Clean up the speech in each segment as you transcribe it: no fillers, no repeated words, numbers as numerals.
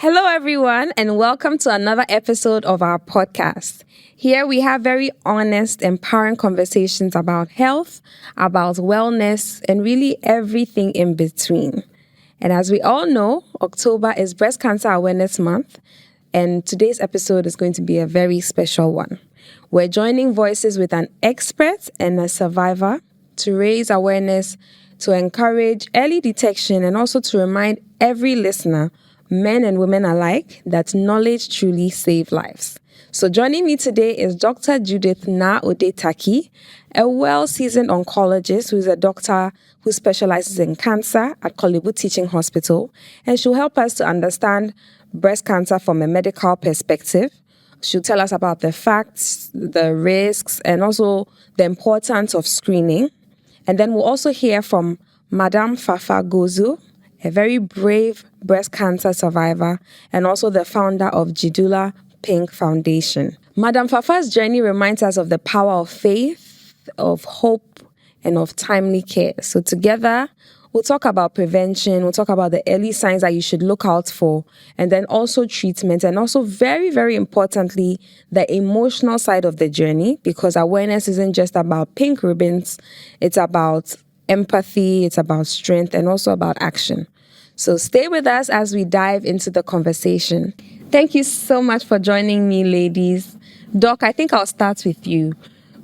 Hello, everyone, and welcome to another episode of our podcast. Here we have very honest, empowering conversations about health, about wellness, and really everything in between. And as we all know, October is Breast Cancer Awareness Month, and today's episode is going to be a very special one. We're joining voices with an expert and a survivor to raise awareness, to encourage early detection, and also to remind every listener, men and women alike, that knowledge truly saves lives. So joining me today is Dr. Judith Na Odetaki, a well-seasoned oncologist who is a doctor who specializes in cancer at Kolebu Teaching Hospital, and she'll help us to understand breast cancer from a medical perspective. She'll tell us about the facts, the risks, and also the importance of screening. And then we'll also hear from Madame Fafa Gozu, a very brave breast cancer survivor and also the founder of Jidula Pink Foundation. Madame Fafa's journey reminds us of the power of faith, of hope, and of timely care. So together, we'll talk about prevention, we'll talk about the early signs that you should look out for, and then also treatment, and also very, very importantly, the emotional side of the journey, because awareness isn't just about pink ribbons, it's about empathy, it's about strength, and also about action. So stay with us as we dive into the conversation. Thank you so much for joining me, ladies. Doc, I think I'll start with you.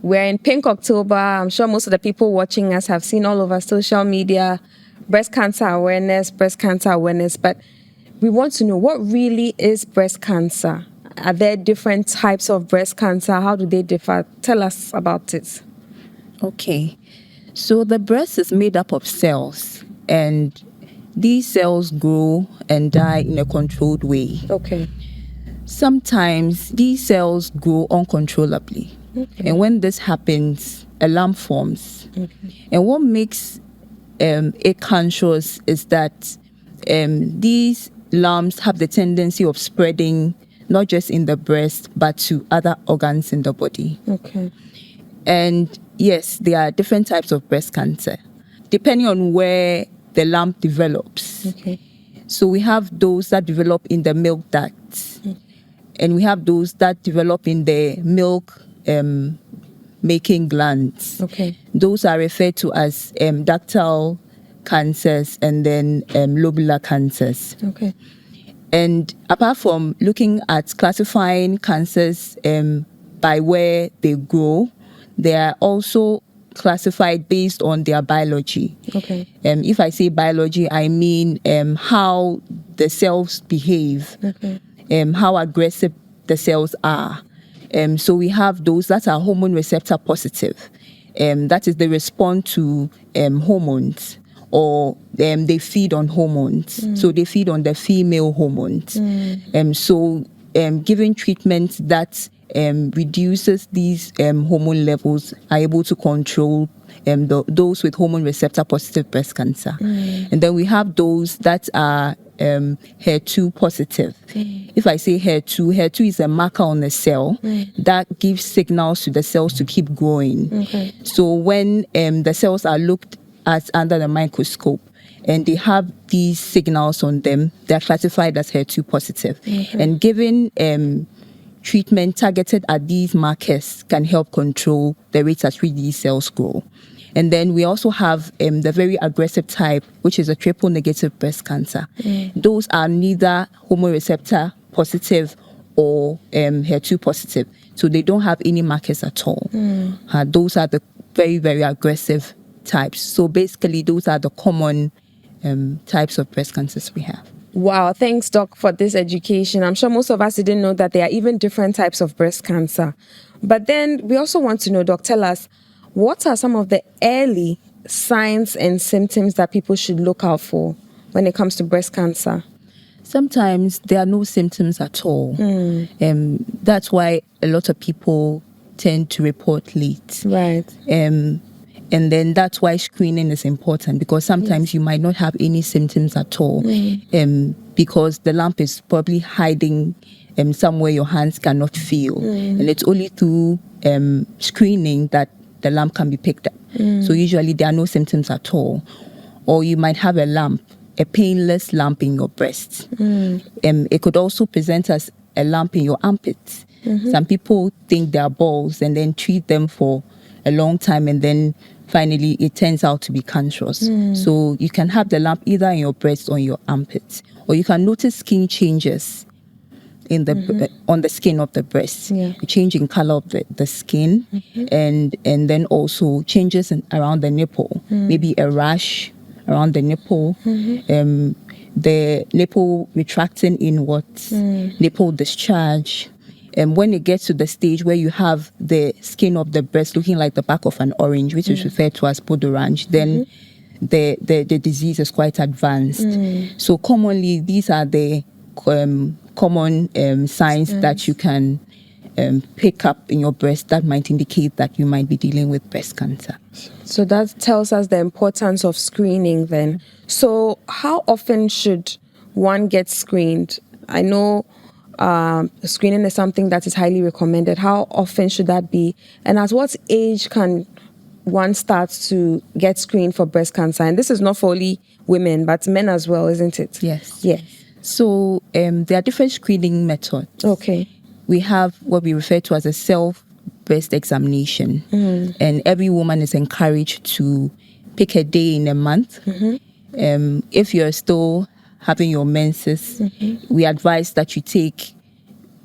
We're in Pink October. I'm sure most of the people watching us have seen all over social media, breast cancer awareness, but we want to know, what really is breast cancer? Are there different types of breast cancer? How do they differ? Tell us about it. Okay. So the breast is made up of cells, and these cells grow and die in a controlled way. Okay. Sometimes these cells grow uncontrollably. Okay. And when this happens, a lump forms. Okay. And what makes it cancerous is that these lumps have the tendency of spreading not just in the breast, but to other organs in the body. Okay. And yes, there are different types of breast cancer, depending on where the lump develops. Okay. So we have those that develop in the milk ducts, and we have those that develop in the milk making glands. Okay. Those are referred to as ductal cancers and then lobular cancers. Okay. And apart from looking at classifying cancers by where they grow, they are also classified based on their biology. Okay. If I say biology, I mean how the cells behave, okay. How aggressive the cells are. So we have those that are hormone receptor positive. That is, they respond to hormones, or they feed on hormones. So they feed on the female hormones. So giving treatment that reduces these hormone levels are able to control those with hormone receptor positive breast cancer. And then we have those that are HER2 positive. If I say HER2 is a marker on the cell that gives signals to the cells to keep growing. Okay. So when the cells are looked at under the microscope and they have these signals on them, they're classified as HER2 positive. Okay. And given treatment targeted at these markers can help control the rate at which these cells grow. And then we also have the very aggressive type, which is a triple negative breast cancer. Those are neither hormone receptor positive or HER2 positive. So they don't have any markers at all. Those are the very, very aggressive types. So basically, those are the common types of breast cancers we have. Wow, thanks, Doc, for this education. I'm sure most of us didn't know that there are even different types of breast cancer. But then we also want to know, Doc, tell us, what are some of the early signs and symptoms that people should look out for when it comes to breast cancer? Sometimes there are no symptoms at all. That's why a lot of people tend to report late. Right. And then that's why screening is important, because sometimes you might not have any symptoms at all, because the lump is probably hiding somewhere your hands cannot feel. And it's only through screening that the lump can be picked up. So usually there are no symptoms at all. Or you might have a lump a painless lump in your breast. It could also present as a lump in your armpits. Some people think they are balls and then treat them for a long time, and then finally it turns out to be cancerous. So you can have the lump either in your breast or in your armpits, or you can notice skin changes in the on the skin of the breast, a change in color of the skin, and then also changes around the nipple, maybe a rash around the nipple, the nipple retracting inwards, nipple discharge. And when it gets to the stage where you have the skin of the breast looking like the back of an orange, which is referred to as podorange, then the disease is quite advanced. So commonly, these are the common signs that you can pick up in your breast that might indicate that you might be dealing with breast cancer. So that tells us the importance of screening then. So how often should one get screened? I know screening is something that is highly recommended. How often should that be? And at what age can one start to get screened for breast cancer? And this is not for only women, but men as well, isn't it? Yes. Yeah. So there are different screening methods. Okay. We have what we refer to as a self-breast examination. And every woman is encouraged to pick a day in a month. If you're still having your menses, we advise that you take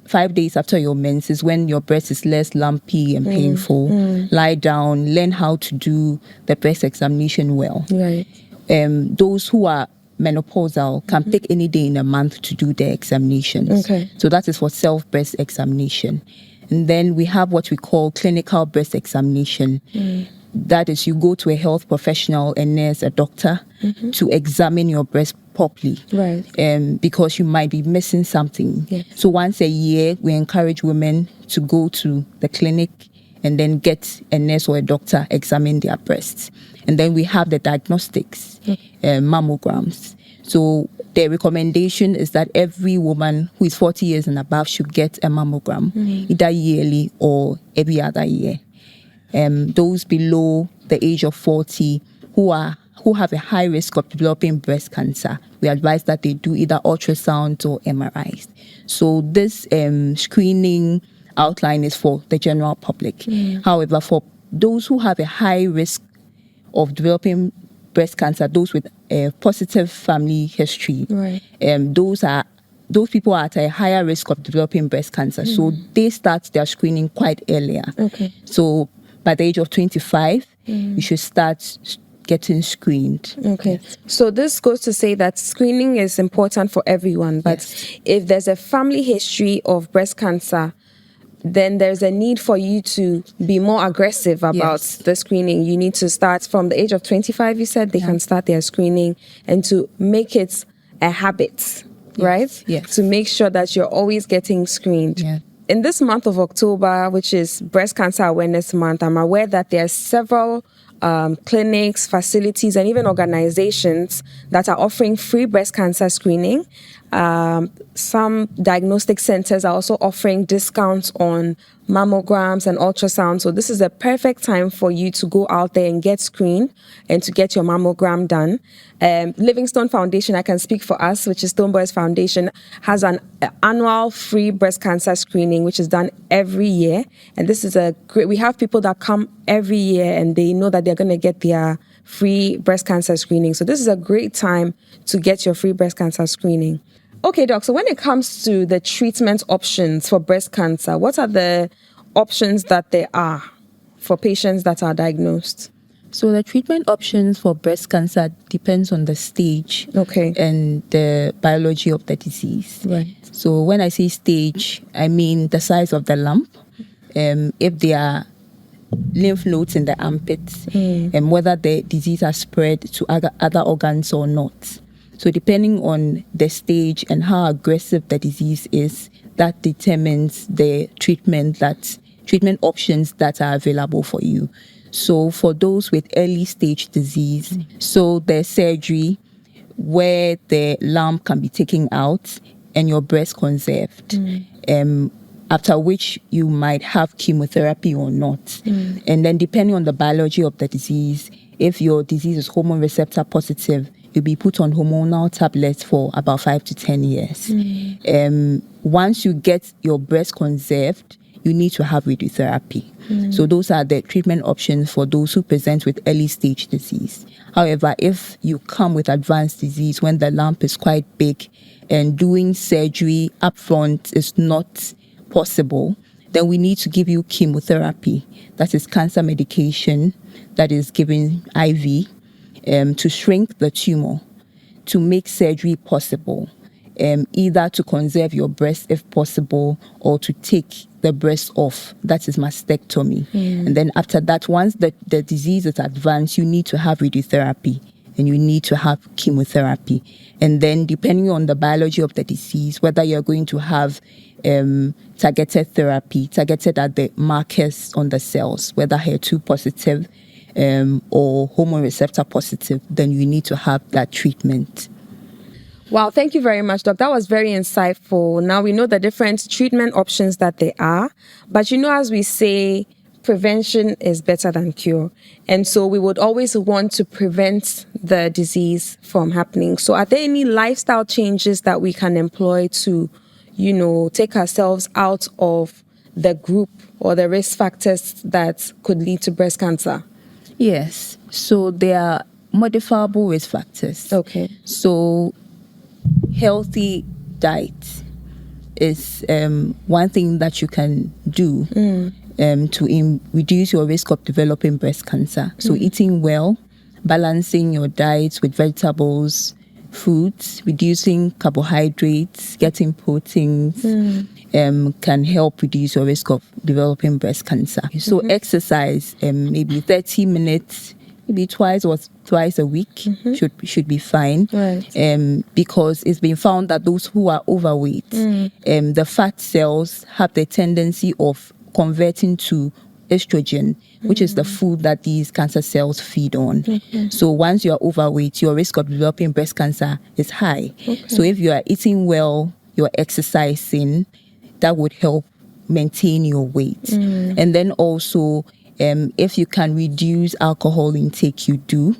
5 days after your menses, when your breast is less lumpy and painful, lie down, learn how to do the breast examination well. Right. Those who are menopausal can pick any day in a month to do their examinations. Okay. So that is for self-breast examination. And then we have what we call clinical breast examination. That is, you go to a health professional, a nurse, a doctor, to examine your breast properly. Right. Because you might be missing something. Yes. So once a year, we encourage women to go to the clinic and then get a nurse or a doctor examine their breasts. And then we have the diagnostics, mammograms. So the recommendation is that every woman who is 40 years and above should get a mammogram, either yearly or every other year. Those below the age of 40 who have a high risk of developing breast cancer, we advise that they do either ultrasound or MRIs. So this screening outline is for the general public. However, for those who have a high risk of developing breast cancer, those with a positive family history, those people are at a higher risk of developing breast cancer. So they start their screening quite earlier. Okay. So by the age of 25, you should start getting screened. Okay. So this goes to say that screening is important for everyone, but if there's a family history of breast cancer, then there's a need for you to be more aggressive about the screening. You need to start from the age of 25, you said they can start their screening, and to make it a habit, right? Yes. To make sure that you're always getting screened. Yeah. In this month of October, which is Breast Cancer Awareness Month, I'm aware that there are several clinics, facilities, and even organizations that are offering free breast cancer screening. Some diagnostic centers are also offering discounts on mammograms and ultrasound. So this is a perfect time for you to go out there and get screened and to get your mammogram done. Livingstone Foundation, I can speak for us, which is Stoneboys Foundation, has an annual free breast cancer screening, which is done every year. And this is we have people that come every year and they know that they're going to get their free breast cancer screening. So this is a great time to get your free breast cancer screening. Okay, Doc, so when it comes to the treatment options for breast cancer, what are the options that there are for patients that are diagnosed? So the treatment options for breast cancer depends on the stage and the biology of the disease. Right. So when I say stage, I mean the size of the lump, if there are lymph nodes in the armpits, and whether the disease has spread to other organs or not. So depending on the stage and how aggressive the disease is, that determines the treatment options that are available for you. So for those with early stage disease, so there's surgery where the lump can be taken out and your breast conserved, after which you might have chemotherapy or not. And then depending on the biology of the disease, if your disease is hormone receptor positive, you'll be put on hormonal tablets for about 5 to 10 years. Once you get your breast conserved, you need to have radiotherapy. So those are the treatment options for those who present with early stage disease. However, if you come with advanced disease when the lump is quite big and doing surgery upfront is not possible, then we need to give you chemotherapy. That is cancer medication that is given IV to shrink the tumor, to make surgery possible, either to conserve your breast if possible or to take the breast off. That is mastectomy. And then after that, once the disease is advanced, you need to have radiotherapy and you need to have chemotherapy. And then depending on the biology of the disease, whether you're going to have targeted therapy, targeted at the markers on the cells, whether HER2 positive or hormone receptor positive, then you need to have that treatment. Wow, thank you very much, Doc. That was very insightful. Now we know the different treatment options that there are. But as we say, prevention is better than cure. And so we would always want to prevent the disease from happening. So are there any lifestyle changes that we can employ to, take ourselves out of the group or the risk factors that could lead to breast cancer? Yes. So there are modifiable risk factors. Okay. So healthy diet is one thing that you can do to reduce your risk of developing breast cancer. So eating well, balancing your diet with vegetables, fruits, reducing carbohydrates, getting proteins can help reduce your risk of developing breast cancer. So exercise, maybe 30 minutes, maybe twice a week should be fine. Right. Because it's been found that those who are overweight, the fat cells have the tendency of converting to estrogen, which is the food that these cancer cells feed on. So once you are overweight, your risk of developing breast cancer is high. So if you are eating well, you're exercising, that would help maintain your weight. And then also, if you can reduce alcohol intake, you do.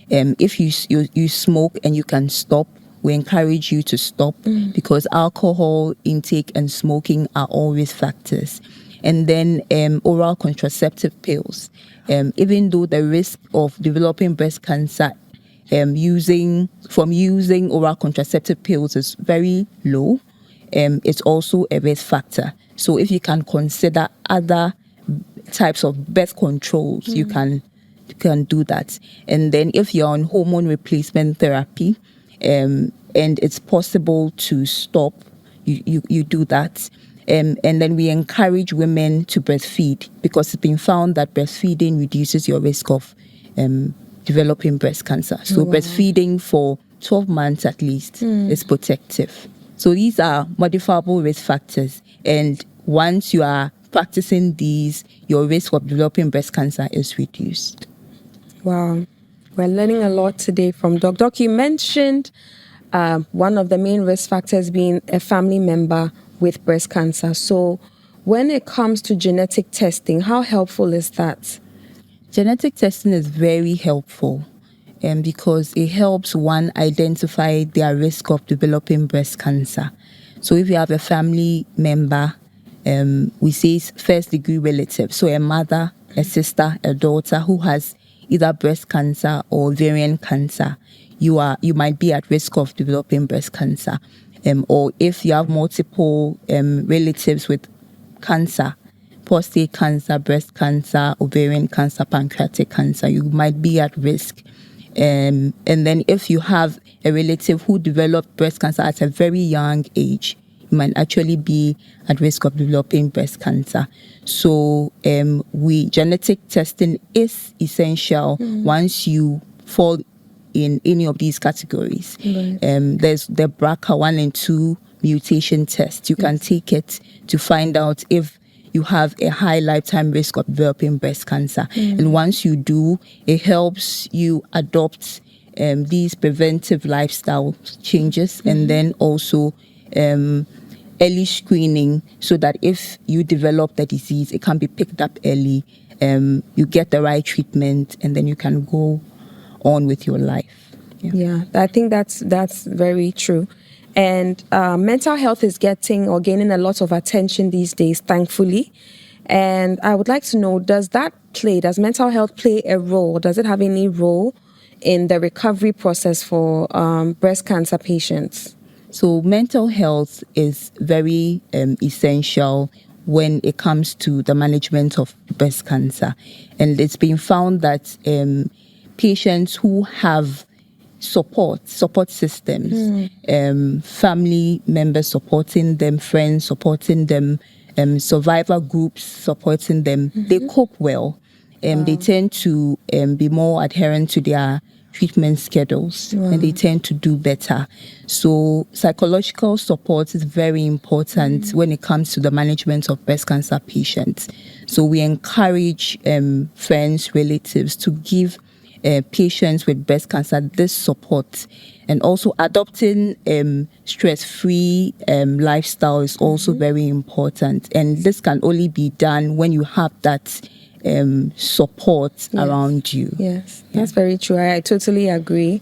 If you smoke and you can stop, we encourage you to stop because alcohol intake and smoking are all risk factors. And then oral contraceptive pills. Even though the risk of developing breast cancer using oral contraceptive pills is very low, it's also a risk factor. So if you can consider other types of birth controls, you can do that. And then if you're on hormone replacement therapy and it's possible to stop, you do that. And then we encourage women to breastfeed because it's been found that breastfeeding reduces your risk of developing breast cancer. So breastfeeding for 12 months at least is protective. So these are modifiable risk factors. And once you are practicing these, your risk of developing breast cancer is reduced. Wow. We're learning a lot today from Doc. Doc, you mentioned one of the main risk factors being a family member with breast cancer. So when it comes to genetic testing, how helpful is that? Genetic testing is very helpful because it helps one identify their risk of developing breast cancer. So if you have a family member, we say first degree relative, so a mother, a sister, a daughter who has either breast cancer or ovarian cancer, you might be at risk of developing breast cancer. Or if you have multiple relatives with cancer, prostate cancer, breast cancer, ovarian cancer, pancreatic cancer, you might be at risk. And then if you have a relative who developed breast cancer at a very young age, you might actually be at risk of developing breast cancer. So genetic testing is essential once you fall in any of these categories. There's the BRCA1 and 2 mutation test. You can take it to find out if you have a high lifetime risk of developing breast cancer. And once you do, it helps you adopt these preventive lifestyle changes and then also early screening so that if you develop the disease, it can be picked up early, you get the right treatment, and then you can go on with your life. Yeah, I think that's very true. And mental health is getting or gaining a lot of attention these days, thankfully. And I would like to know, does mental health play a role? Does it have any role in the recovery process for breast cancer patients? So mental health is very essential when it comes to the management of breast cancer. And it's been found that patients who have support systems, family members supporting them, friends supporting them, survivor groups supporting them, they cope well. They tend to be more adherent to their treatment schedules, and they tend to do better. So psychological support is very important when it comes to the management of breast cancer patients. So we encourage friends, relatives to give patients with breast cancer this support. And also adopting stress-free lifestyle is also very important. And this can only be done when you have that support around you. Yes, that's very true. I totally agree,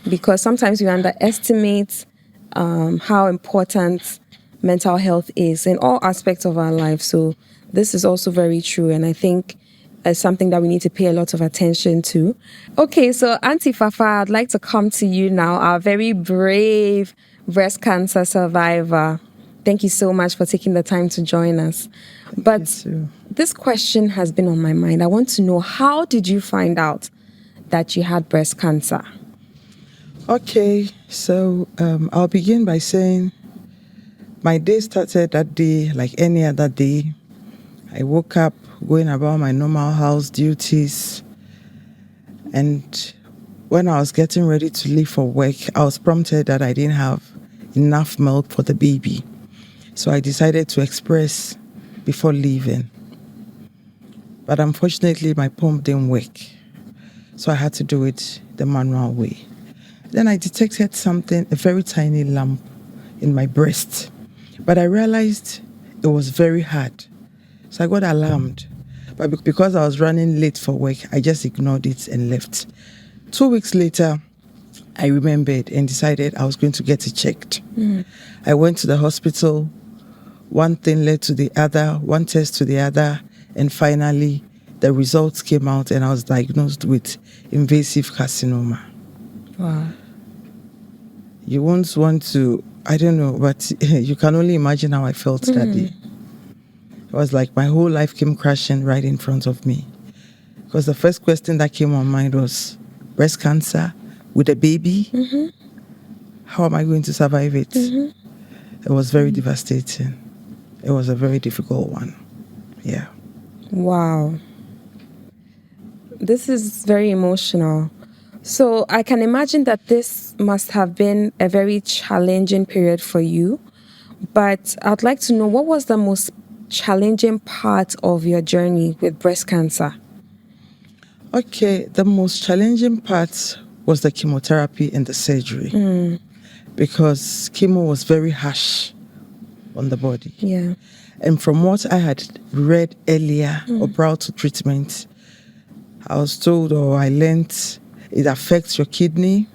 because sometimes we underestimate how important mental health is in all aspects of our life. So this is also very true, and I think it's something that we need to pay a lot of attention to. Okay, so Auntie Fafa, I'd like to come to you now, our very brave breast cancer survivor. Thank you so much for taking the time to join us. But this question has been on my mind. I want to know, how did you find out that you had breast cancer? Okay, so I'll begin by saying my day started that day like any other day. I woke up going about my normal house duties, and when I was getting ready to leave for work, I was prompted that I didn't have enough milk for the baby. So I decided to express before leaving. But unfortunately, my pump didn't work. So I had to do it the manual way. Then I detected something, a very tiny lump in my breast. But I realized it was very hard. So I got alarmed. But because I was running late for work, I just ignored it and left. 2 weeks later, I remembered and decided I was going to get it checked. I went to the hospital. One thing led to the other, one test to the other, and finally the results came out and I was diagnosed with invasive carcinoma. Wow. You won't want to, I don't know, but you can only imagine how I felt that day. It was like my whole life came crashing right in front of me. Because the first question that came on mind was, breast cancer with a baby? How am I going to survive it? It was very devastating. It was a very difficult one. Yeah. Wow. This is very emotional. So I can imagine that this must have been a very challenging period for you. But I'd like to know, what was the most challenging part of your journey with breast cancer? Okay, the most challenging part was the chemotherapy and the surgery. Because chemo was very harsh on the body. Yeah. And from what I had read earlier about treatment, I was told, or I learned, it affects your kidney,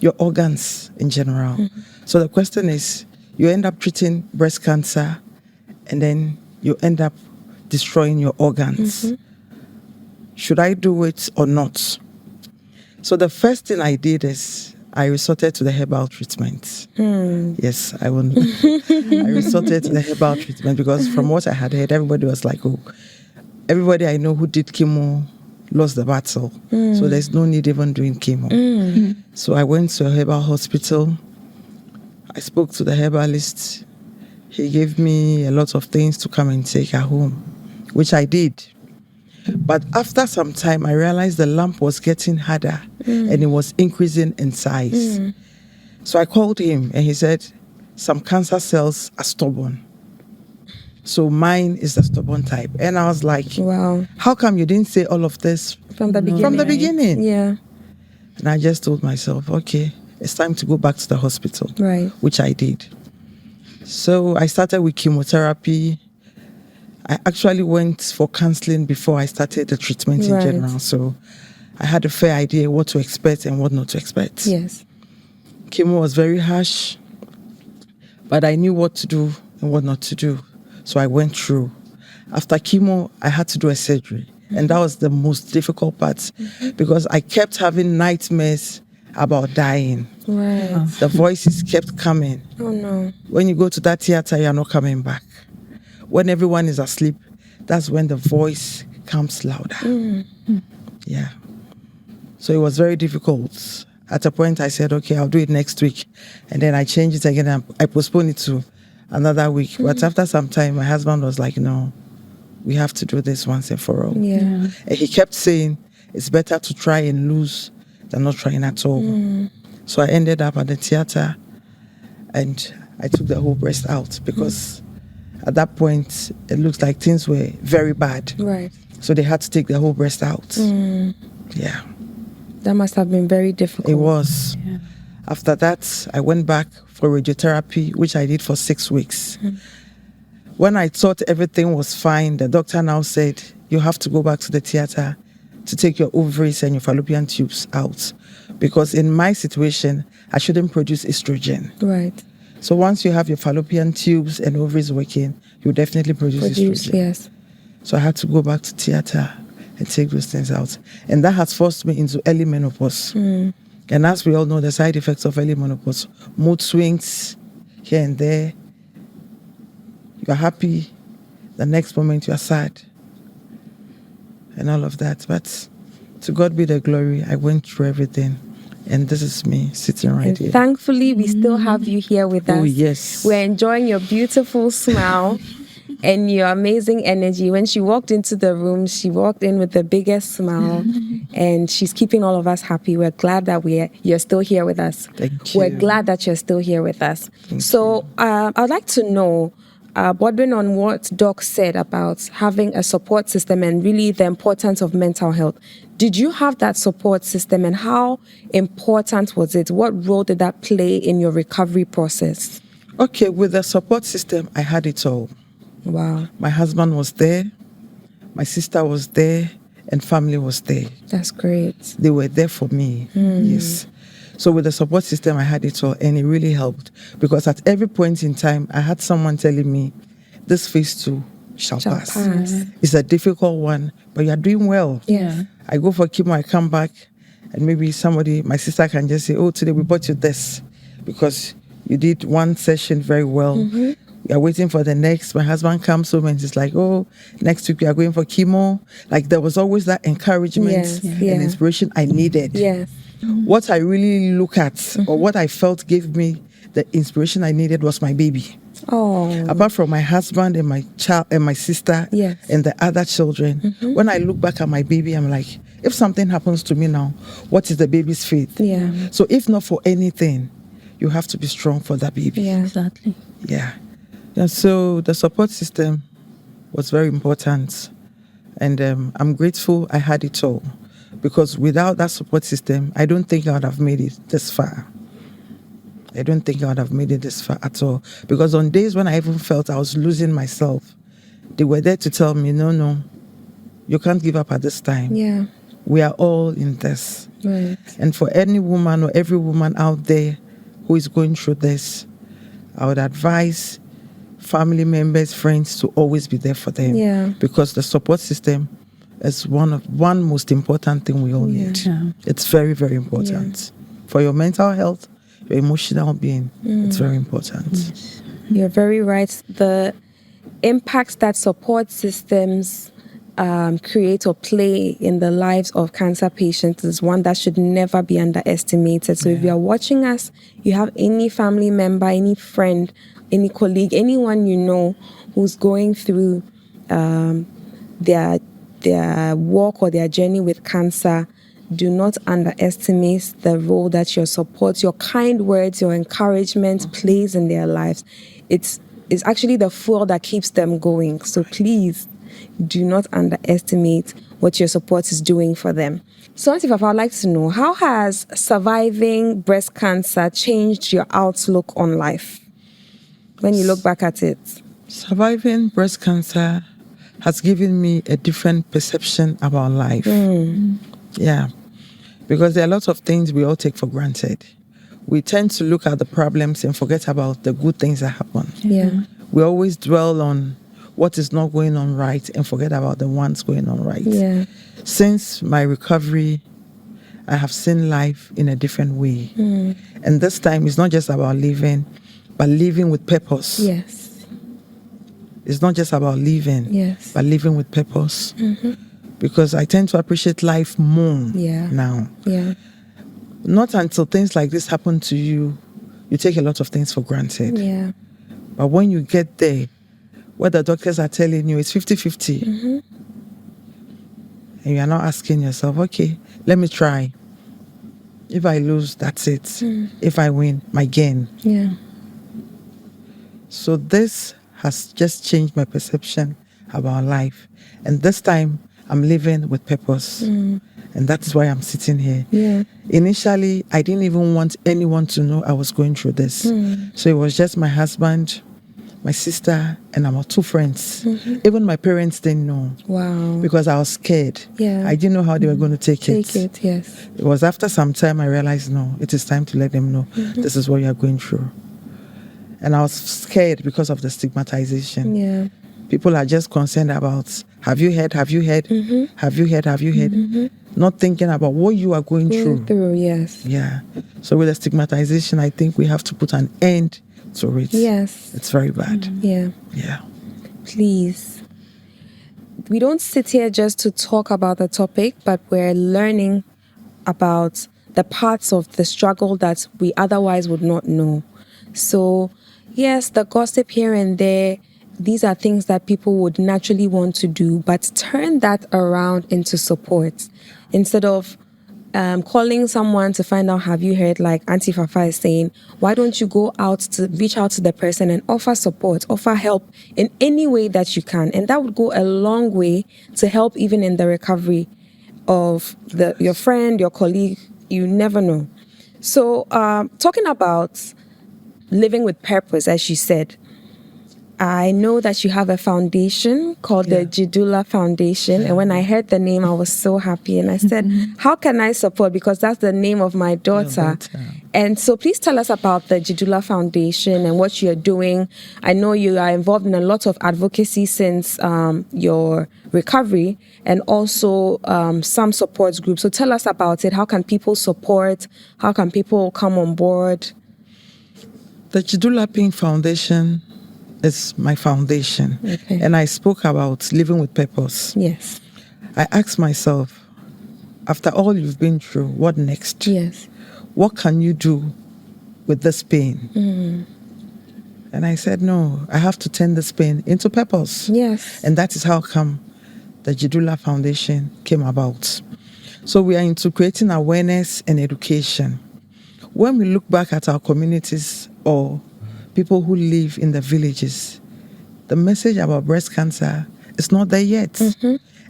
your organs in general. So the question is, you end up treating breast cancer and then you end up destroying your organs. Should I do it or not? So the first thing I did is I resorted to the herbal treatment. Yes, I resorted to the herbal treatment because from what I had heard, everybody was like, oh, everybody I know who did chemo lost the battle. So there's no need even doing chemo. So I went to a herbal hospital. I spoke to the herbalist. He gave me a lot of things to come and take at home, which I did. But after some time, I realized the lump was getting harder and it was increasing in size. So I called him and he said, some cancer cells are stubborn. So mine is the stubborn type. And I was like, wow, how come you didn't say all of this from the beginning? From the beginning. Yeah. And I just told myself, okay, it's time to go back to the hospital, right? Which I did. So I started with chemotherapy. I actually went for counseling before I started the treatment in general. So I had a fair idea what to expect and what not to expect. Yes. Chemo was very harsh, but I knew what to do and what not to do. So I went through. After chemo, I had to do a surgery. And that was the most difficult part because I kept having nightmares about dying. Right. The voices kept coming. Oh, no. When you go to that theater, you're not coming back. When everyone is asleep, that's when the voice comes louder. Yeah. So it was very difficult. At a point, I said, okay, I'll do it next week. And then I changed it again. And I postponed it to another week. But after some time, my husband was like, no, we have to do this once and for all. Yeah. And he kept saying, it's better to try and lose than not trying at all. So I ended up at the theater and I took the whole breast out because at that point, it looked like things were very bad. Right. So they had to take the whole breast out. Yeah. That must have been very difficult. It was. Yeah. After that, I went back for radiotherapy, which I did for 6 weeks. When I thought everything was fine, the doctor now said, you have to go back to the theater to take your ovaries and your fallopian tubes out. Because in my situation, I shouldn't produce estrogen. Right. So once you have your fallopian tubes and ovaries working, you definitely produce estrogen. Yes. So I had to go back to theater and take those things out. And that has forced me into early menopause. And as we all know, the side effects of early menopause, mood swings here and there. You're happy, the next moment you're sad, and all of that. But to God be the glory, I went through everything. And this is me sitting right And here. thankfully, we still have you here with us. Oh, yes. We're enjoying your beautiful smile and your amazing energy. When she walked into the room, she walked in with the biggest smile, and she's keeping all of us happy. We're glad that you're still here with us. Thank you. We're glad that you're still here with us. I'd like to know, bordering on what Doc said about having a support system and really the importance of mental health. Did you have that support system, and how important was it? What role did that play in your recovery process? Okay, with the support system, I had it all. Wow. My husband was there, my sister was there, and family was there. That's great. They were there for me. Yes. So with the support system, I had it all, and it really helped because at every point in time, I had someone telling me, this phase 2 shall pass. It's a difficult one, but you're doing well. Yeah. I go for chemo, I come back, and maybe my sister can just say, oh, today we bought you this because you did one session very well. We are waiting for the next. My husband comes home and he's like, oh, next week we are going for chemo. Like there was always that encouragement and inspiration I needed. Yes. What I really look at or what I felt gave me the inspiration I needed was my baby. Oh. Apart from my husband and my child and my sister and the other children, when I look back at my baby, I'm like, if something happens to me now, what is the baby's fate? Yeah. So if not for anything, you have to be strong for that baby. Yeah. Exactly. Yeah. So the support system was very important. And I'm grateful I had it all. Because without that support system, I don't think I would have made it this far. I don't think I would have made it this far at all. Because on days when I even felt I was losing myself, they were there to tell me, no, you can't give up at this time. Yeah. We are all in this. Right. And for any woman or every woman out there who is going through this, I would advise family members, friends to always be there for them. Yeah. Because the support system is one most important thing we all need. Yeah. It's very, very important. For your mental health, your emotional being, it's very important. Yes. You're very right. The impact that support systems create or play in the lives of cancer patients is one that should never be underestimated. So if you are watching us, you have any family member, any friend, any colleague, anyone you know who's going through their walk or their journey with cancer, do not underestimate the role that your support, your kind words, your encouragement plays in their lives. It's actually the fuel that keeps them going. So please do not underestimate what your support is doing for them. So, Auntie Papa, I'd like to know, how has surviving breast cancer changed your outlook on life when you look back at it? Surviving breast cancer has given me a different perception about life. Yeah. Because there are lots of things we all take for granted. We tend to look at the problems and forget about the good things that happen. Yeah. We always dwell on what is not going on right and forget about the ones going on right. Yeah. Since my recovery, I have seen life in a different way. And this time it's not just about living, but living with purpose. Yes. It's not just about living, Yes. but living with purpose. Because I tend to appreciate life more now. Yeah. Not until things like this happen to you, you take a lot of things for granted. Yeah. But when you get there, what the doctors are telling you is 50-50. And you are not asking yourself, okay, let me try. If I lose, that's it. If I win, my gain. Yeah. So this has just changed my perception about life. And this time, I'm living with purpose. And that is why I'm sitting here. Yeah. Initially, I didn't even want anyone to know I was going through this. So it was just my husband, my sister, and our 2 friends. Even my parents didn't know. Wow. Because I was scared. Yeah. I didn't know how they were going to take it. Take it, yes. It was after some time I realized, no, it is time to let them know this is what you are going through. And I was scared because of the stigmatization. Yeah. People are just concerned about, have you heard? Have you heard? Have you heard? Have you heard? Not thinking about what you are going through. Yes. Yeah. So with the stigmatization, I think we have to put an end to it. Yes. It's very bad. Yeah. Yeah. Please. We don't sit here just to talk about the topic, but we're learning about the parts of the struggle that we otherwise would not know. So, yes, the gossip here and there, these are things that people would naturally want to do, but turn that around into support. Instead of calling someone to find out, have you heard, like Auntie Fafa is saying, why don't you go out to reach out to the person and offer support, offer help in any way that you can? And that would go a long way to help even in the recovery of your friend, your colleague. You never know. So talking about living with purpose, as you said, I know that you have a foundation called the Jidula Foundation. And when I heard the name, I was so happy. And I said, how can I support? Because that's the name of my daughter. And so please tell us about the Jidula Foundation and what you're doing. I know you are involved in a lot of advocacy since your recovery and also some support groups. So tell us about it. How can people support? How can people come on board? The Jidula Pink Foundation is my foundation. Okay. And I spoke about living with purpose. Yes. I asked myself, after all you've been through, what next? Yes. What can you do with this pain? And I said, no, I have to turn this pain into purpose. Yes. And that is how come the Jidula Foundation came about. So we are into creating awareness and education. When we look back at our communities or people who live in the villages, the message about breast cancer is not there yet.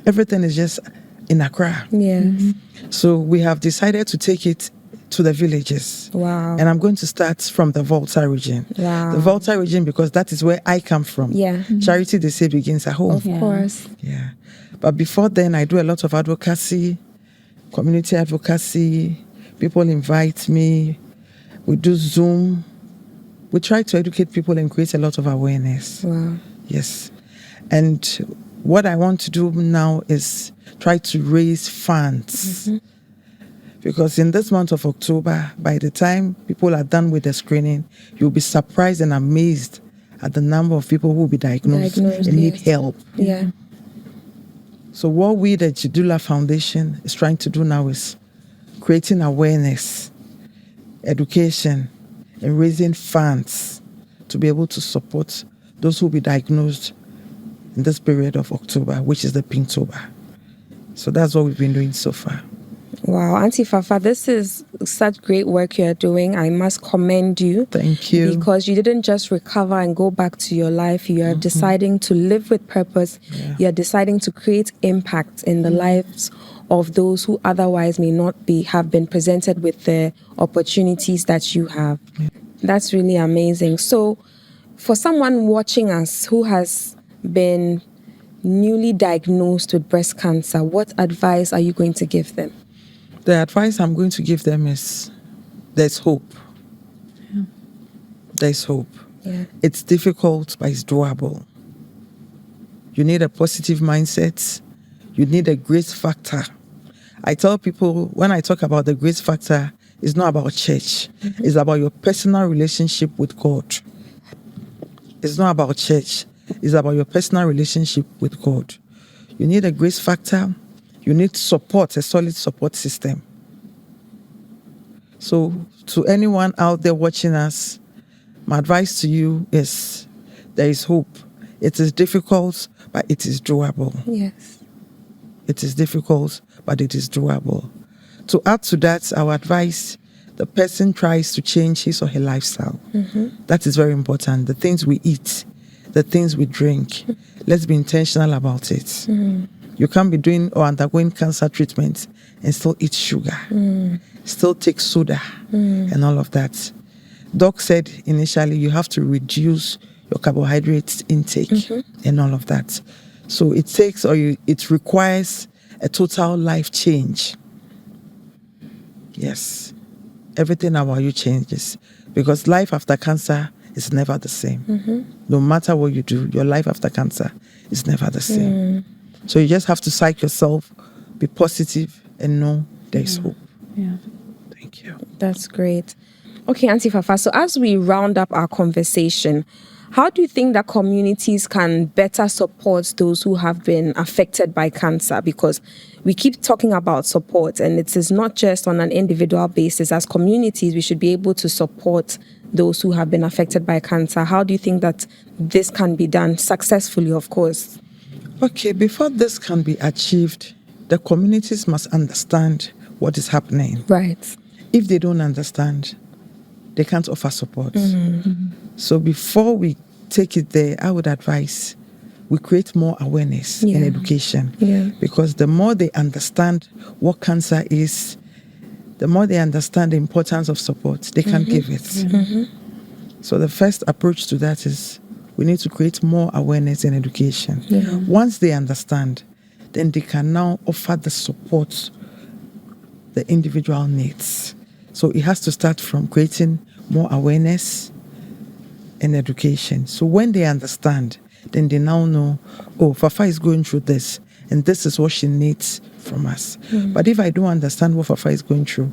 Everything is just in Accra. Yes. So we have decided to take it to the villages. Wow. And I'm going to start from the Volta region. Wow. The Volta region, because that is where I come from. Yeah. Charity, they say, begins at home. Of course. Yeah. But before then, I do a lot of advocacy, community advocacy. People invite me. We do Zoom. We try to educate people and create a lot of awareness. Wow. Yes. And what I want to do now is try to raise funds. Because in this month of October, by the time people are done with the screening, you'll be surprised and amazed at the number of people who will be diagnosed and need help. Yeah. So what we, the Jidula Foundation, is trying to do now is creating awareness, education, and raising funds to be able to support those who will be diagnosed in this period of October, which is the Pinktober. So that's what we've been doing so far. Wow, Auntie Fafa, this is such great work you're doing. I must commend you. Thank you. Because you didn't just recover and go back to your life. You are deciding to live with purpose. Yeah. You're deciding to create impact in the lives of those who otherwise may not have been presented with the opportunities that you have. Yeah. That's really amazing. So for someone watching us who has been newly diagnosed with breast cancer, what advice are you going to give them? The advice I'm going to give them is there's hope. Yeah. There's hope. Yeah. It's difficult, but it's doable. You need a positive mindset. You need a grace factor. I tell people when I talk about the grace factor, it's not about church. Mm-hmm. It's about your personal relationship with God. It's not about church. It's about your personal relationship with God. You need a grace factor. You need support, a solid support system. So to anyone out there watching us, my advice to you is there is hope. It is difficult, but it is doable. Yes. It is difficult, but it is doable. To add to that, our advice, the person tries to change his or her lifestyle. Mm-hmm. That is very important. The things we eat, the things we drink, let's be intentional about it. Mm-hmm. You can't be doing or undergoing cancer treatment and still eat sugar, still take soda, and all of that. Doc said initially you have to reduce your carbohydrates intake and all of that. So it requires a total life change. Yes, everything about you changes because life after cancer is never the same. Mm-hmm. No matter what you do, your life after cancer is never the same. So you just have to psych yourself, be positive, and know there is hope. Yeah. Thank you. That's great. Okay, Auntie Fafa, so as we round up our conversation, how do you think that communities can better support those who have been affected by cancer? Because we keep talking about support, and it is not just on an individual basis. As communities, we should be able to support those who have been affected by cancer. How do you think that this can be done successfully, of course? Okay, before this can be achieved, the communities must understand what is happening. Right. If they don't understand, they can't offer support. So before we take it there, I would advise we create more awareness and education. Yeah. Because the more they understand what cancer is, the more they understand the importance of support, they can give it. So the first approach to that is we need to create more awareness and education. Yeah. Once they understand, then they can now offer the support the individual needs. So it has to start from creating more awareness and education. So when they understand, then they now know, oh, Fafa is going through this, and this is what she needs from us. But if I don't understand what Fafa is going through,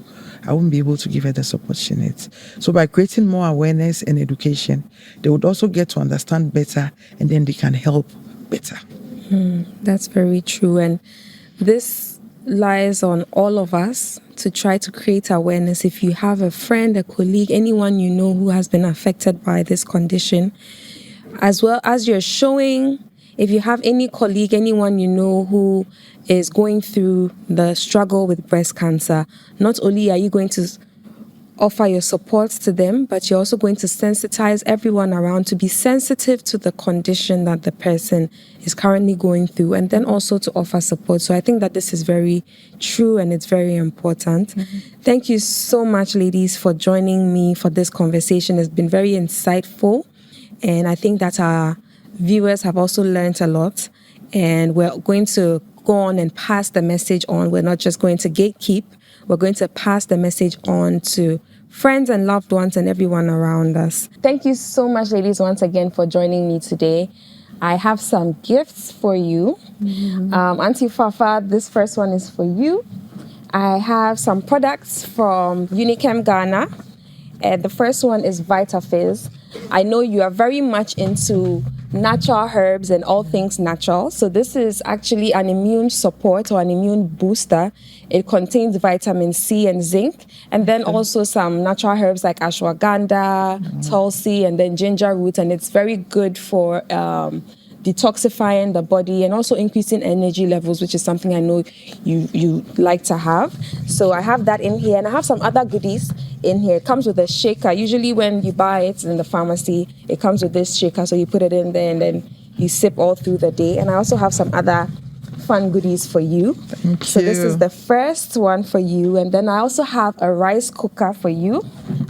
I won't be able to give her the support she needs. So by creating more awareness and education, they would also get to understand better, and then they can help better. That's very true. And this lies on all of us to try to create awareness. If you have a friend, a colleague, anyone you know who has been affected by this condition, as well as you're showing, if you have any colleague, anyone you know who is going through the struggle with breast cancer, not only are you going to offer your support to them, but you're also going to sensitize everyone around to be sensitive to the condition that the person is currently going through, and then also to offer support. So I think that this is very true and it's very important. Thank you so much, ladies, for joining me for this conversation. It's been very insightful, and I think that our viewers have also learned a lot, and we're going to go on and pass the message on. We're not just going to gatekeep. We're going to pass the message on to friends and loved ones and everyone around us. Thank you so much, ladies, once again for joining me today. I have some gifts for you. Auntie Fafa, this first one is for you. I have some products from Unichem Ghana. The first one is VitaFizz. I know you are very much into natural herbs and all things natural. So this is actually an immune support or an immune booster. It contains vitamin C and zinc, and then also some natural herbs like ashwagandha, tulsi, and then ginger root. And it's very good for detoxifying the body and also increasing energy levels, which is something I know you like to have. So I have that in here, and I have some other goodies in here. It comes with a shaker. Usually when you buy it in the pharmacy, it comes with this shaker, so you put it in there and then you sip all through the day. And I also have some other fun goodies for you. So this is the first one for you, and then I also have a rice cooker for you.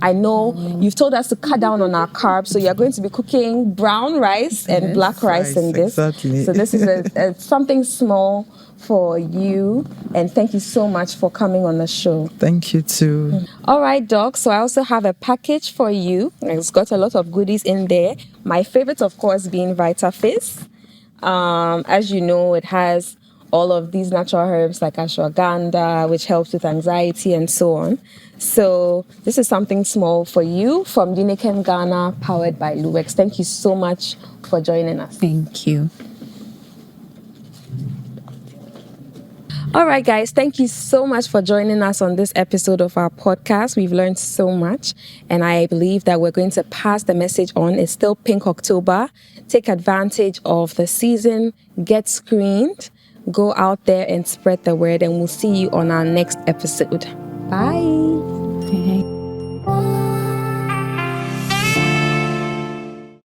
I know you've told us to cut down on our carbs, so you're going to be cooking brown rice and black rice in this. Exactly. So this is something small for you, and thank you so much for coming on the show. Thank you too. All right, Doc. So I also have a package for you. It's got a lot of goodies in there. My favorite, of course, being VitaFizz. As you know, it has all of these natural herbs like ashwagandha, which helps with anxiety and so on. So this is something small for you from Unikem Ghana, powered by Luwex. Thank you so much for joining us. Thank you. All right, guys, thank you so much for joining us on this episode of our podcast. We've learned so much, and I believe that we're going to pass the message on. It's still Pink October. Take advantage of the season, get screened, go out there and spread the word, and we'll see you on our next episode. Bye. Okay.